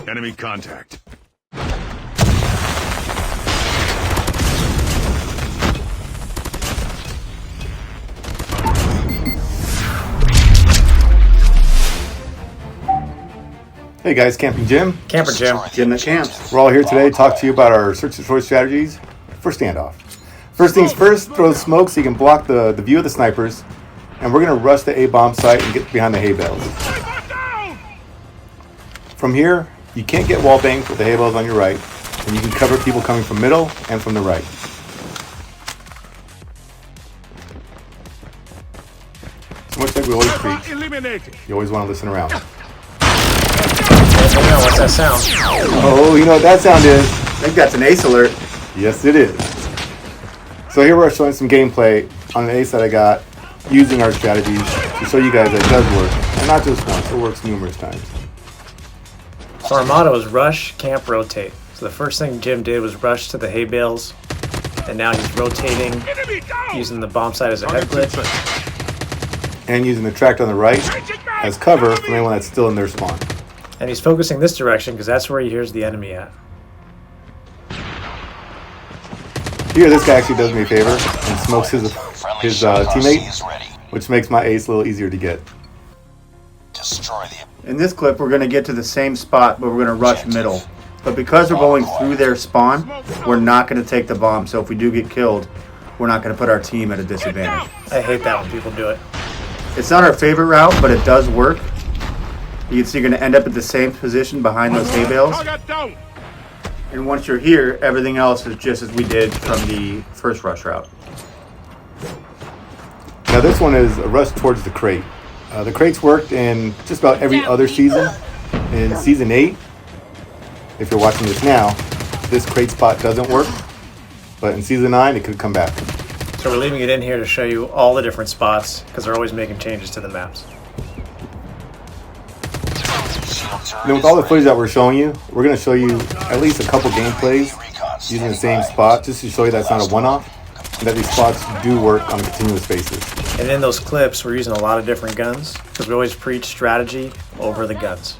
Enemy contact. Hey guys, Camping Jim. Camper Jim. Jim the Camps. We're all here today to talk to you about our Search Destroy strategies for standoff. First things first, throw the smoke so you can block the view of the snipers. And we're going to rush the A bomb site and get behind the hay bales. From here, you can't get wall banged with the hay bales on your right. And you can cover people coming from middle and from the right. So much like we always preach, you always want to listen around. What's that sound? Oh, you know what that sound is? I think that's an ace alert. Yes, it is. So here we're showing some gameplay on an ace that I got using our strategies to show you guys that it does work. And not just once, it works numerous times. So our motto is rush, camp, rotate. So the first thing Jim did was rush to the hay bales. And now he's rotating, using the bomb site as a head glitch. And using the tract on the right as cover from anyone that's still in their spawn. And he's focusing this direction because that's where he hears the enemy at. Here, this guy actually does me a favor and smokes his teammate, which makes my ace a little easier to get. In this clip, we're going to get to the same spot, but we're going to rush middle. But because we're going through their spawn, we're not going to take the bomb. So if we do get killed, we're not going to put our team at a disadvantage. I hate that when people do it. It's not our favorite route, but it does work. You can see you're going to end up at the same position behind those hay bales. And once you're here, everything else is just as we did from the first rush route. Now this one is a rush towards the crate. The crates worked in just about every other season. In Season 8, if you're watching this now, this crate spot doesn't work. But in Season 9, it could come back. So we're leaving it in here to show you all the different spots because they're always making changes to the maps. Then with all the footage that we're showing you, we're going to show you at least a couple gameplays using the same spot just to show you that's not a one-off and that these spots do work on a continuous basis. And in those clips, we're using a lot of different guns because we always preach strategy over the guns.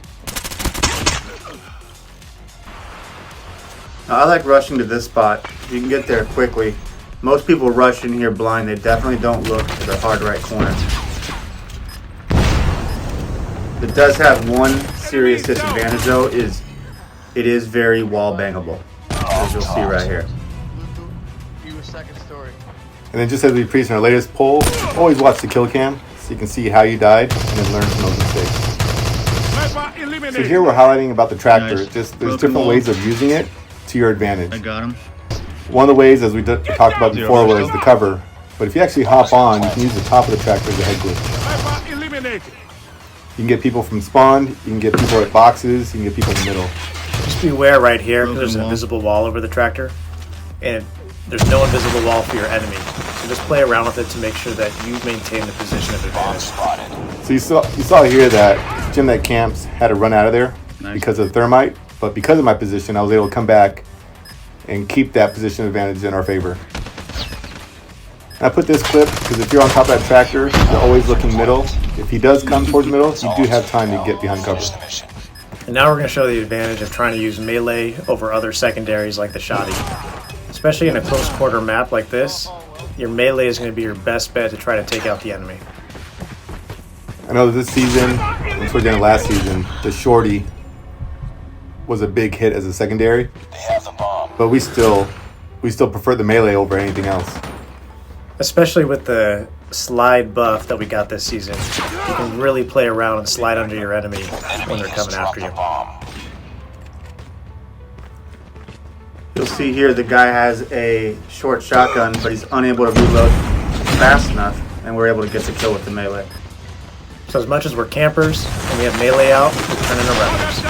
Now, I like rushing to this spot. You can get there quickly. Most people rush in here blind. They definitely don't look to the hard right corner. It does have one serious disadvantage though, is it is very wall bangable, as you'll see right here. And then just as we preached in our latest poll, always watch the kill cam so you can see how you died and then learn from those mistakes. So here we're highlighting about the tractor. There's different ways of using it to your advantage. I got him. One of the ways, as we talked about before, was the cover. But if you actually hop on, you can use the top of the tractor as a head glitch. You can get people from spawn, you can get people at boxes, you can get people in the middle. Just beware right here because there's an invisible wall over the tractor. And there's no invisible wall for your enemy. So just play around with it to make sure that you maintain the position of advantage. So you saw here that Jim that camps had to run out of there because of thermite. But because of my position, I was able to come back and keep that position advantage in our favor. I put this clip because if you're on top of that tractor, you're always looking middle. If he does come towards middle, you do have time to get behind cover. And now we're going to show the advantage of trying to use melee over other secondaries like the shoddy. Especially in a close quarter map like this, your melee is going to be your best bet to try to take out the enemy. I know this season, and towards the end of last season, the shorty was a big hit as a secondary. But we still prefer the melee over anything else. Especially with the slide buff that we got this season. You can really play around and slide under your enemy when they're coming after you. You'll see here the guy has a short shotgun, but he's unable to reload fast enough, and we're able to get the kill with the melee. So as much as we're campers and we have melee out, we're turning to runners.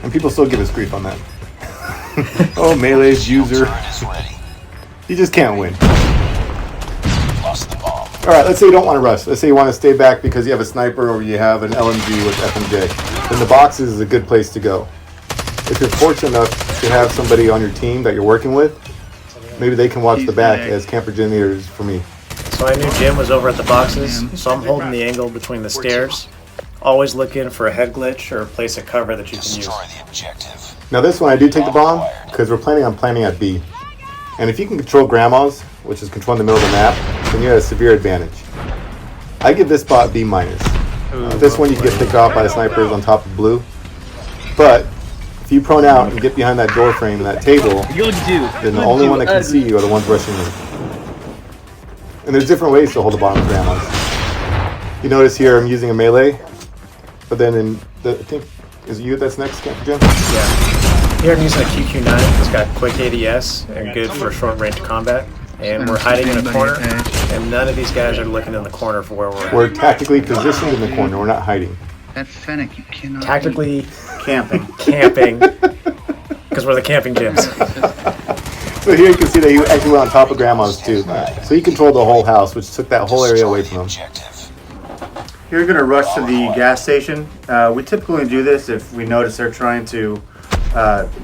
And people still give us grief on that. Oh, melee's user. You just can't win. Alright, let's say you don't want to rush. Let's say you want to stay back because you have a sniper or you have an LMG with FMJ. Then the boxes is a good place to go. If you're fortunate enough to have somebody on your team that you're working with, maybe they can watch the back as camper gym leaders for me. So I knew Jim was over at the boxes, so I'm holding the angle between the stairs. Always looking for a head glitch or a place of cover that you can use. Destroy the objective. Now this one I do take the bomb because we're planning on planting at B. And if you can control grandmas, which is controlling the middle of the map, then you have a severe advantage. I give this spot B minus. This one you get picked off by the snipers on top of blue. But if you prone out and get behind that door frame and that table, then the only one that can see you are the ones rushing you. And there's different ways to hold the bomb with grandmas. You notice here I'm using a melee, but then in the, I think, is it you that's next, Jim? Yeah. Here I'm using a QQ9. It's got quick ADS and good for short range combat. And we're hiding in a corner, and none of these guys are looking in the corner for where we're at. We're tactically positioned in the corner. We're not hiding. That Fennec, you cannot. Tactically Camping. camping, because we're the camping gyms. So here you can see that he actually went on top of grandma's too. So he controlled the whole house, which took that whole area away from him. Objective. Here we're going to rush to the gas station. We typically do this if we notice they're trying to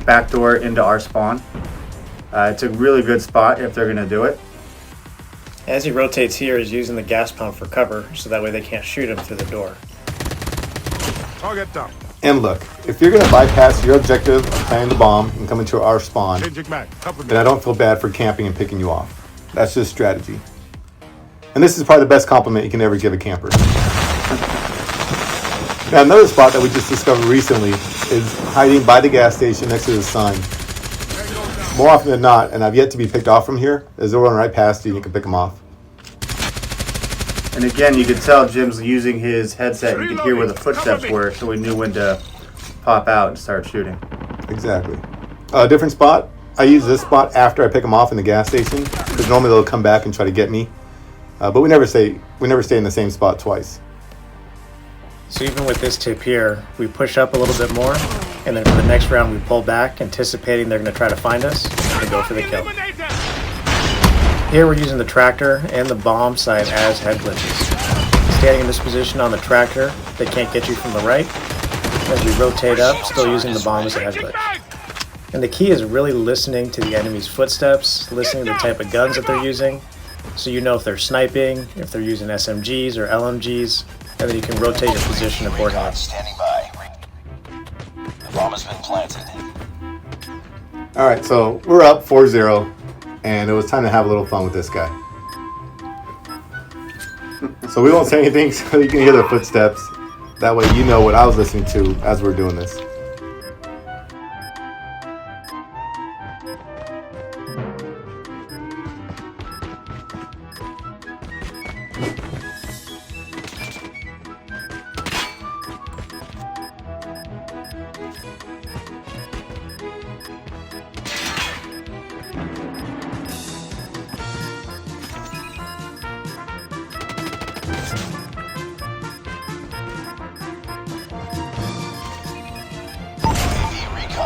backdoor into our spawn. It's a really good spot if they're going to do it. As he rotates here, he's using the gas pump for cover, so that way they can't shoot him through the door. Target down. And look, if you're going to bypass your objective of planting the bomb and come into our spawn, Changing mag. Cover me. then I don't feel bad for camping and picking you off. That's just strategy. And this is probably the best compliment you can ever give a camper. Now another spot that we just discovered recently is hiding by the gas station next to the sign. More often than not, and I've yet to be picked off from here, is they'll run right past you and you can pick them off. And again, you could tell Jim's using his headset. You could hear where the footsteps were, so we knew when to pop out and start shooting. Exactly. A different spot, I use this spot after I pick them off in the gas station, because normally they'll come back and try to get me. But we never stay in the same spot twice. So even with this tip here, we push up a little bit more, and then for the next round we pull back, anticipating they're going to try to find us, and go for the kill. Here we're using the tractor and the bomb site as head glitches. Standing in this position on the tractor, they can't get you from the right. As we rotate up, still using the bomb as a head glitch. And the key is really listening to the enemy's footsteps, listening to the type of guns that they're using, so you know if they're sniping, if they're using SMGs or LMGs, and then you can rotate your position accordingly. Recon standing by. The bomb has been planted. All right, so we're up 4-0, and it was time to have a little fun with this guy. So we won't say anything so you can hear the footsteps. That way you know what I was listening to as we're doing this.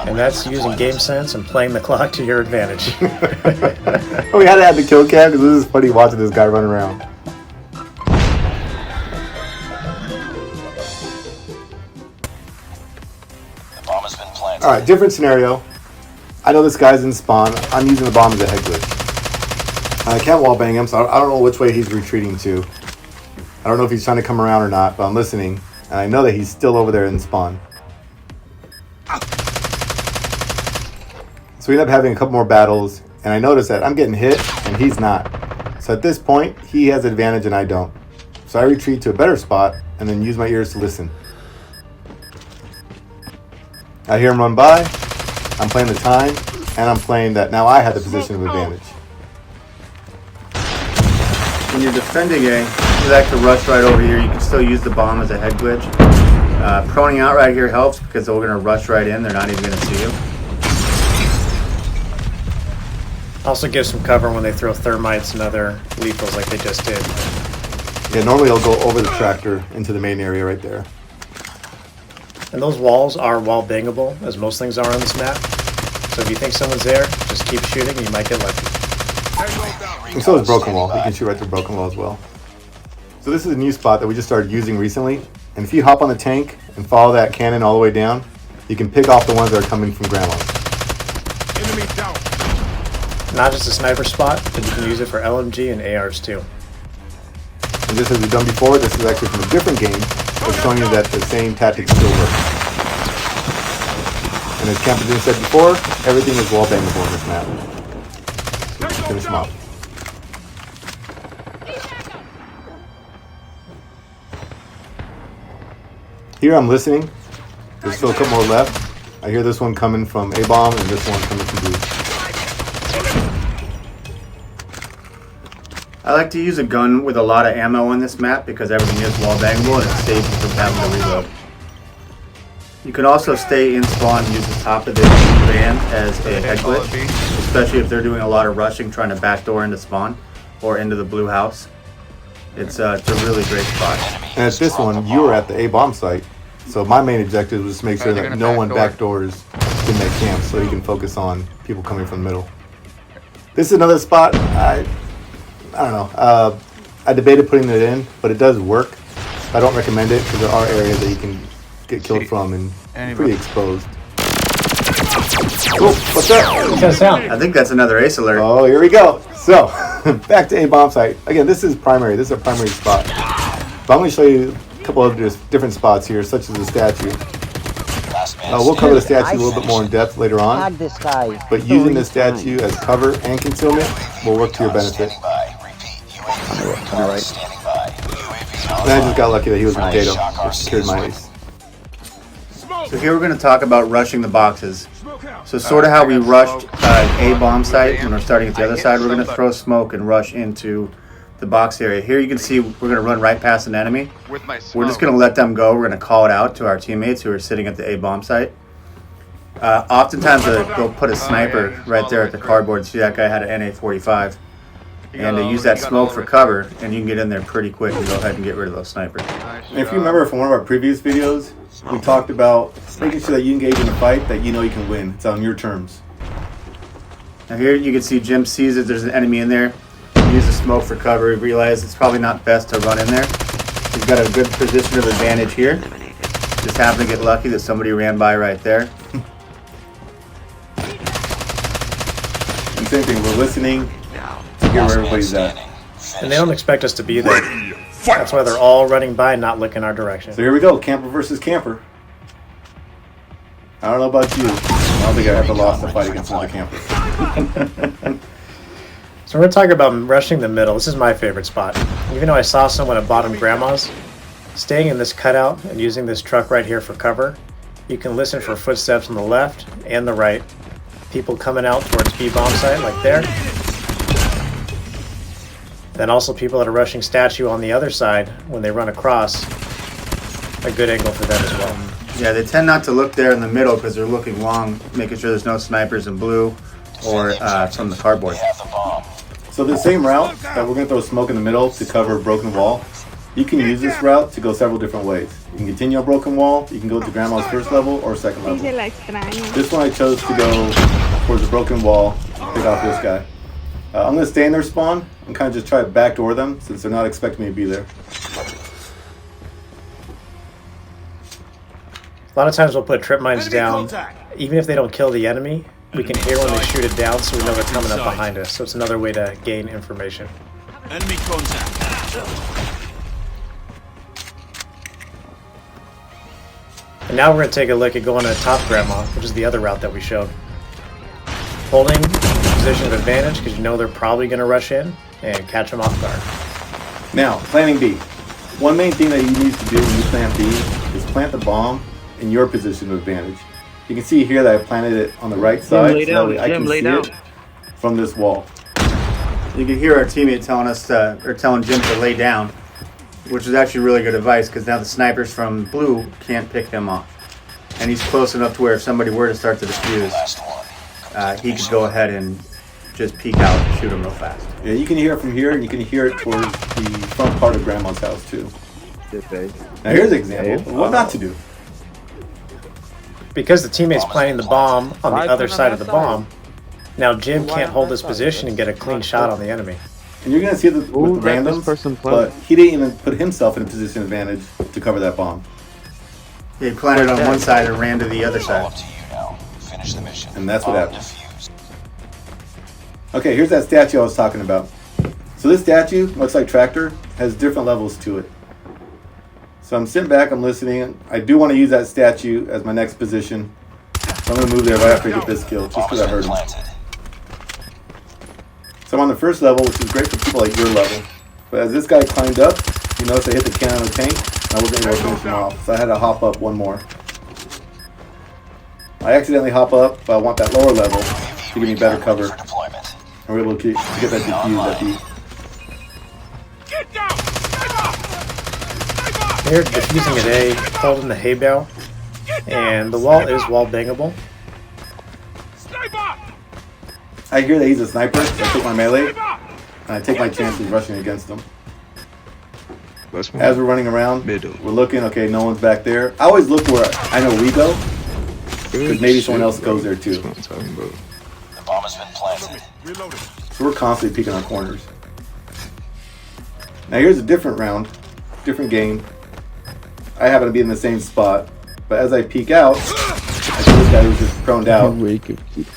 And that's using game sense and playing the clock to your advantage. We had to add the kill cam because this is funny watching this guy run around. The bomb has been planted. All right, different scenario. I know this guy's in spawn. I'm using the bomb as a head glitch. I can't wallbang him, so I don't know which way he's retreating to. I don't know if he's trying to come around or not, but I'm listening, and I know that he's still over there in spawn. So we end up having a couple more battles, and I notice that I'm getting hit, and he's not. So at this point, he has advantage and I don't. So I retreat to a better spot, and then use my ears to listen. I hear him run by, I'm playing the time, and I'm playing that now I have the position of advantage. When you're defending A, you like to rush right over here. You can still use the bomb as a head glitch. Proning out right here helps because they're going to rush right in. They're not even going to see you. Also gives some cover when they throw thermites and other lethals like they just did. Yeah, normally I'll go over the tractor into the main area right there. And those walls are wall bangable, as most things are on this map. So if you think someone's there, just keep shooting and you might get lucky. And so is Broken Wall. You can shoot right through Broken Wall as well. So this is a new spot that we just started using recently. And if you hop on the tank and follow that cannon all the way down, you can pick off the ones that are coming from grandma's. Enemy down. Not just a sniper spot, but you can use it for LMG and ARs too. And just as we've done before, this is actually from a different game. It's showing you that the same tactics still work. And as Campbell said before, everything is wall bangable in this map. So finish them off. Here I'm listening. There's still a couple more left. I hear this one coming from A-bomb and this one coming from B. I like to use a gun with a lot of ammo on this map because everything is wall bangable and it saves you from having to reload. You can also stay in spawn and use the top of this van as a head glitch, especially if they're doing a lot of rushing trying to backdoor into spawn or into the blue house. It's a really great spot. And at this one, you were at the A-bomb site. So my main objective was to make sure that no one backdoors in that camp so you can focus on people coming from the middle. This is another spot, I don't know. I debated putting it in, but it does work. I don't recommend it because there are areas that you can get killed from and pretty exposed. Oh, what's that? What's that sound? I think that's another ace alert. Oh, here we go. So, back to A-bomb site. Again, this is primary. This is a primary spot. But I'm going to show you a couple of different spots here, such as the statue. We'll cover the statue a little bit more in depth later on. But using the statue as cover and concealment will work to your benefit. And I just got lucky that he was a potato. It secured my ace. So here we're going to talk about rushing the boxes. So sort of how we rushed a bomb site when we're starting at the other side, we're going to throw smoke and rush into the box area. Here you can see we're going to run right past an enemy. We're just going to let them go. We're going to call it out to our teammates who are sitting at the A bomb site. Oftentimes they'll put a sniper right there at the cardboard. See, that guy had an NA-45. And they use that smoke for cover, and you can get in there pretty quick and go ahead and get rid of those snipers. And if you remember from one of our previous videos, we talked about making sure that you engage in a fight that you know you can win. It's on your terms. Now here you can see Jim sees that there's an enemy in there. Use the smoke for cover. He realizes it's probably not best to run in there. He's got a good position of advantage here. Just happened to get lucky that somebody ran by right there. And same thing, we're listening to hear where everybody's at. And they don't expect us to be there. That's why they're all running by and not looking our direction. So here we go, camper versus camper. I don't know about you. I don't think I ever lost a fight against another camper. So we're going to talk about rushing the middle. This is my favorite spot. Even though I saw someone at bottom grandma's, staying in this cutout and using this truck right here for cover, you can listen for footsteps on the left and the right. People coming out towards B bomb site like there. Then also people that are rushing statue on the other side when they run across. A good angle for them as well. Yeah, they tend not to look there in the middle because they're looking long, making sure there's no snipers in blue or from the cardboard. So the same route that we're going to throw smoke in the middle to cover a broken wall, you can use this route to go several different ways. You can continue on broken wall, you can go to grandma's first level or second level. This one I chose to go towards the broken wall, pick off this guy. I'm going to stay in their spawn and kind of just try to backdoor them since they're not expecting me to be there. A lot of times we'll put trip mines down. Even if they don't kill the enemy, we can hear when they shoot it down so we know they're coming up behind us. So it's another way to gain information. Enemy contact. And now we're going to take a look at going to top grandma, which is the other route that we showed. Holding position of advantage because you know they're probably going to rush in and catch them off guard. Now, planning B. One main thing that you need to do when you plant B is plant the bomb in your position of advantage. You can see here that I planted it on the right side so that way I can see it from this wall. You can hear our teammate telling us or telling Jim to lay down, which is actually really good advice because now the snipers from blue can't pick him off. And he's close enough to where if somebody were to start to defuse, he could go ahead and just peek out and shoot him real fast. Yeah, you can hear it from here, and you can hear it towards the front part of Grandma's house too. Now here's an example of what not to do. Because the teammate's planting the bomb on the other side of the bomb, now Jim can't hold his position and get a clean shot on the enemy. And you're going to see the, with the randoms, but he didn't even put himself in a position of advantage to cover that bomb. He planted on one side and ran to the other side. Finish the mission. And that's what happened. Okay, here's that statue I was talking about. So this statue, looks like Tractor, has different levels to it. So I'm sitting back, I'm listening. I do want to use that statue as my next position. So I'm going to move there right after I get this kill, just Bomb because has I been heard him. planted. So I'm on the first level, which is great for people like your level. But as this guy climbed up, you notice I hit the cannon on the tank, and I wasn't able to finish him off. So I had to hop up one more. I accidentally hop up, but I want that lower level to give me better cover. For deployment. And we're able to get that defused at the... Get down! Sniper! Here, defusing A, holding the hay bale, and the wall is wall bangable. Sniper! I hear that he's a sniper, so I take my melee, and I take my chances rushing against him. What's As we're running around, Middle. we're looking, okay, no one's back there. I always look where I know we go, because maybe someone else goes there too. That's what I'm talking about. The bomb has been planted. Reloading. So we're constantly peeking on corners. Now here's a different round, different game. I happen to be in the same spot, but as I peek out, I see this guy who's just proned out.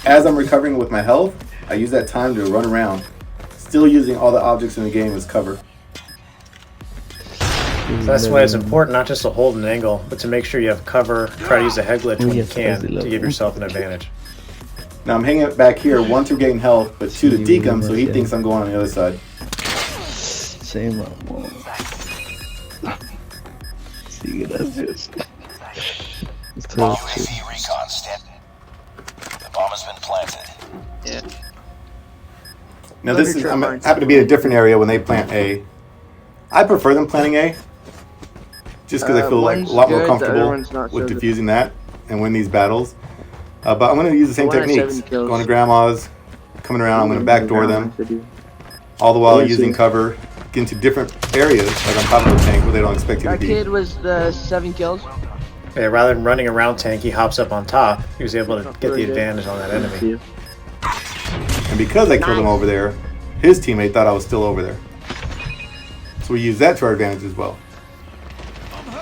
As I'm recovering with my health, I use that time to run around, still using all the objects in the game as cover. So that's why it's important not just to hold an angle, but to make sure you have cover, try to use a head glitch when you can to give yourself an advantage. Now I'm hanging back here, 1 to gain health, but 2 to deke him, so he thinks I'm going on the other side. Same amor. Sí, gracias. UAV recon stand. The bomb has been planted. Now this is, I happen to be in a different area when they plant A. I prefer them planting A, just because I feel like a lot more comfortable with defusing that and win these battles. But I'm going to use the same techniques. Going to grandma's, coming around, I'm going to backdoor them. All the while using cover, get into different areas, like on top of the tank where they don't expect you to That be. kid was the 7 kills. Yeah, rather than running around tank, he hops up on top. He was able to get the advantage on that enemy. And because I killed him over there, his teammate thought I was still over there. So we use that to our advantage as well.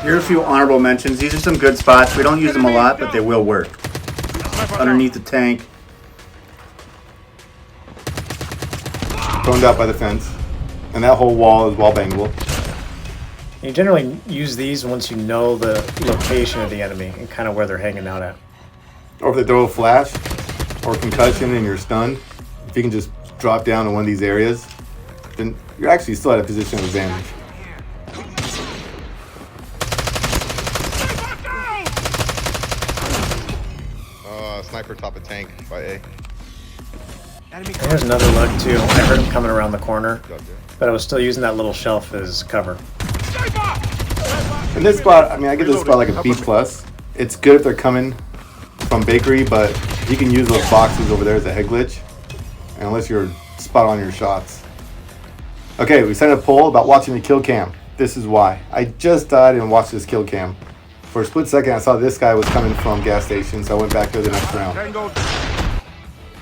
Here are a few honorable mentions. These are some good spots. We don't use them a lot, but they will work. Underneath the tank. Toned out by the fence. And that whole wall is wall bangable. You generally use these once you know the location of the enemy and kind of where they're hanging out at. Or if they throw a flash or concussion and you're stunned, if you can just drop down in one of these areas, then you're actually still at a position of advantage. Sniper top of tank by A. There's another lug too. I heard him coming around the corner, but I was still using that little shelf as cover. In this spot, I mean, I give this spot like a B+. It's good if they're coming from bakery, but you can use those boxes over there as a head glitch, and unless you're spot on your shots. Okay, we sent a poll about watching the kill cam. This is why. I just died and watched this kill cam. For a split second, I saw this guy was coming from gas station, so I went back there the next round.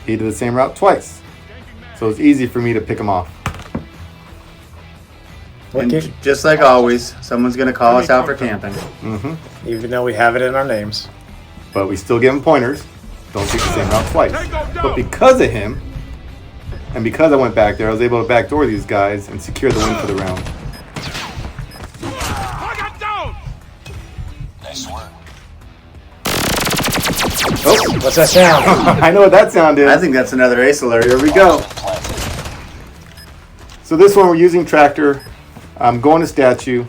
He did the same route twice, so it's easy for me to pick him off. And just like always, someone's going to call us out for camping. Even though we have it in our names. But we still give him pointers. Don't take the same route twice. But because of him, and because I went back there, I was able to backdoor these guys and secure the win for the round. Nice work. Oh, What's that sound? I know what that sound is. I think that's another ace alert. Here we go. Planted. So this one we're using tractor. I'm going to statue.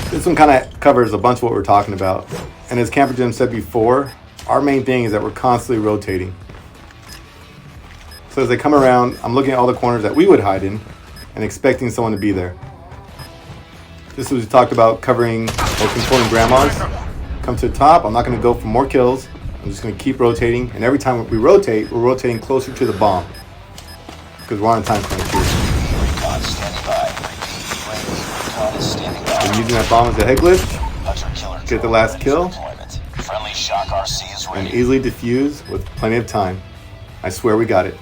This one kind of covers a bunch of what we're talking about. And as Camper Jim said before, our main thing is that we're constantly rotating. So as they come around, I'm looking at all the corners that we would hide in and expecting someone to be there. This was we talked about covering or controlling grandmas. Come to the top, I'm not going to go for more kills. I'm just going to keep rotating. And every time we rotate, we're rotating closer to the bomb. Because we're on a time crunch here. Recon standing by. Recon is standing by. I'm using that bomb as a head glitch. Hunter killer Get the last kill. deployment. Friendly shock RC is And ready. easily defuse with plenty of time. I swear we got it.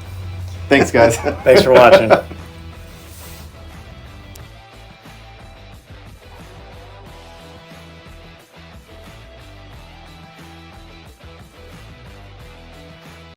Thanks, guys. Thanks for watching.